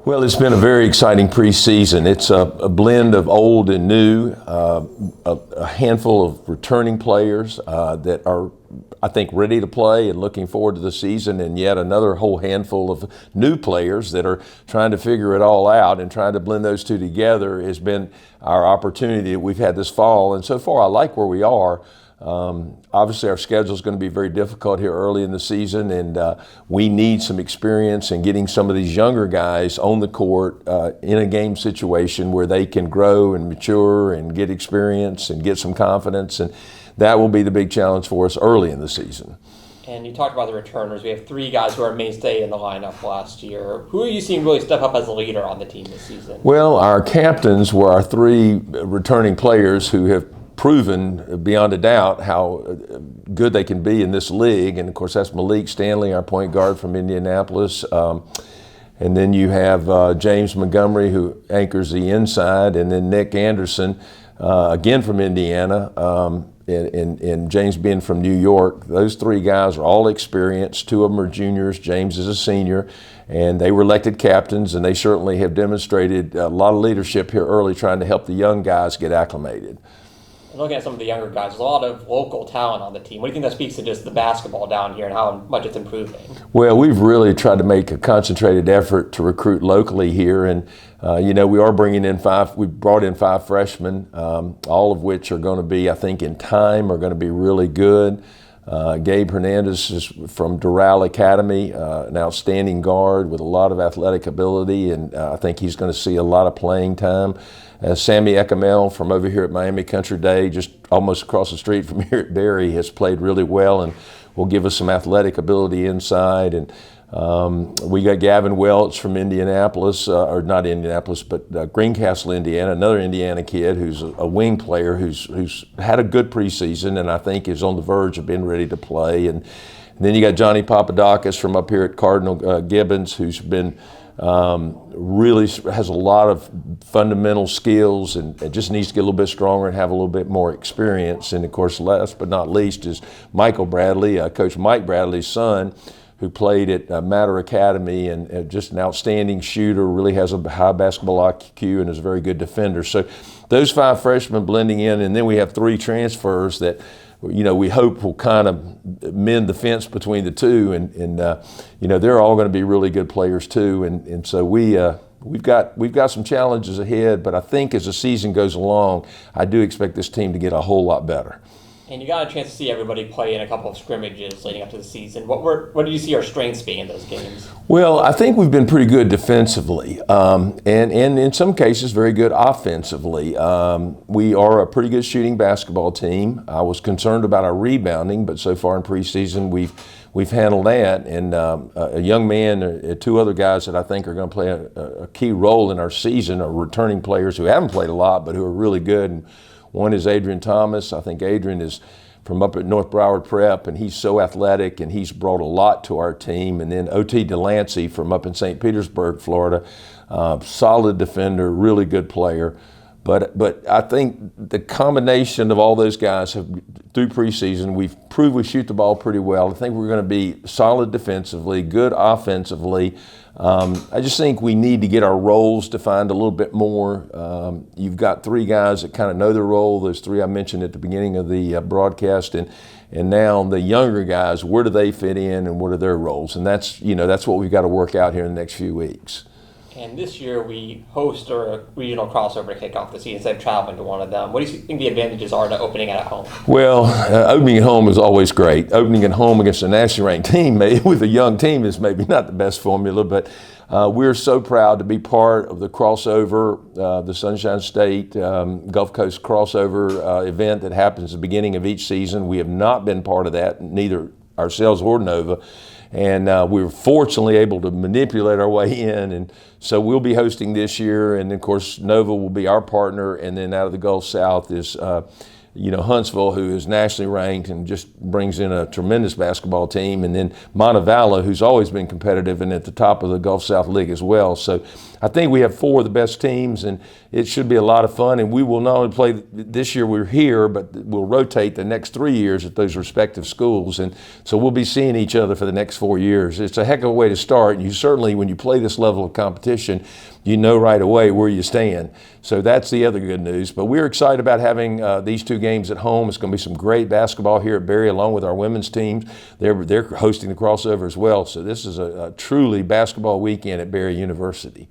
Well, it's been a very exciting preseason. It's a blend of old and new, a handful of returning players that are, I think, ready to play and looking forward to the season, and yet another whole handful of new players that are trying to figure it all out, and trying to blend those two together has been our opportunity that we've had this fall. And so far, I like where we are. Obviously, our schedule is going to be very difficult here early in the season, and we need some experience in getting some of these younger guys on the court in a game situation where they can grow and mature and get experience and get some confidence, and that will be the big challenge for us early in the season. And you talked about the returners. We have three guys who are mainstay in the lineup last year. Who are you seeing really step up as a leader on the team this season? Well, our captains were our three returning players who have proven beyond a doubt how good they can be in this league. And of course, that's Malik Stanley, our point guard from Indianapolis. And then you have James Montgomery, who anchors the inside, and then Nick Anderson, again from Indiana, and James being from New York. Those three guys are all experienced. Two of them are juniors. James is a senior, and they were elected captains, and they certainly have demonstrated a lot of leadership here early, trying to help the young guys get acclimated. Looking at some of the younger guys, there's a lot of local talent on the team. What do you think that speaks to just the basketball down here and how much it's improving? Well, we've really tried to make a concentrated effort to recruit locally here, and we are bringing in we brought in 5 freshmen, all of which are going to be, I think, in time, are going to be really good. Gabe Hernandez is from Doral Academy, an outstanding guard with a lot of athletic ability, and I think he's going to see a lot of playing time. Sammy Ekamel from over here at Miami Country Day, just almost across the street from here at Berry, has played really well and will give us some athletic ability inside. And we got Gavin Welch from Indianapolis, or not Indianapolis, but Greencastle, Indiana, another Indiana kid who's a wing player who's had a good preseason and I think is on the verge of being ready to play. And then you got Johnny Papadakis from up here at Cardinal Gibbons, who's been really has a lot of fundamental skills and just needs to get a little bit stronger and have a little bit more experience. And of course, last but not least is Michael Bradley, Coach Mike Bradley's son, who played at Matter Academy and just an outstanding shooter, really has a high basketball IQ and is a very good defender. So those 5 freshmen blending in, and then we have 3 transfers that we hope will kind of mend the fence between the two, and they're all going to be really good players too, and so we've got some challenges ahead, but I think as the season goes along, I do expect this team to get a whole lot better. And you got a chance to see everybody play in a couple of scrimmages leading up to the season. What do you see our strengths being in those games? Well, I think we've been pretty good defensively, and in some cases very good offensively. We are a pretty good shooting basketball team. I was concerned about our rebounding, but so far in preseason we've handled that. And a young man, 2 other guys that I think are going to play a key role in our season are returning players who haven't played a lot but who are really good. And one is Adrian Thomas. I think Adrian is from up at North Broward Prep, and he's so athletic, and he's brought a lot to our team. And then O.T. Delancey from up in St. Petersburg, Florida, solid defender, really good player. But I think the combination of all those guys through preseason, we've proved we shoot the ball pretty well. I think we're going to be solid defensively, good offensively. I just think we need to get our roles defined a little bit more. You've got 3 guys that kind of know their role. Those 3 I mentioned at the beginning of the broadcast, and now the younger guys, where do they fit in and what are their roles? And that's what we've got to work out here in the next few weeks. And this year we host a regional crossover to kick off the season instead of traveling to one of them. What do you think the advantages are to opening at home? Well, opening at home is always great. Opening at home against a nationally ranked team with a young team is maybe not the best formula, but we're so proud to be part of the crossover, the Sunshine State Gulf Coast crossover event that happens at the beginning of each season. We have not been part of that, neither ourselves or Nova. And we were fortunately able to manipulate our way in, and so we'll be hosting this year. And of course, Nova will be our partner. And then out of the Gulf South is Huntsville, who is nationally ranked and just brings in a tremendous basketball team, and then Montevallo, who's always been competitive and at the top of the Gulf South League as well. So I think we have 4 of the best teams, and it should be a lot of fun. And we will not only play this year, we're here, but we'll rotate the next 3 years at those respective schools. And so we'll be seeing each other for the next 4 years. It's a heck of a way to start. And you certainly, when you play this level of competition, you know right away where you stand. So that's the other good news. But we're excited about having these 2 games at home. It's going to be some great basketball here at Berry, along with our women's teams. They're hosting the crossover as well. So this is a truly basketball weekend at Berry University.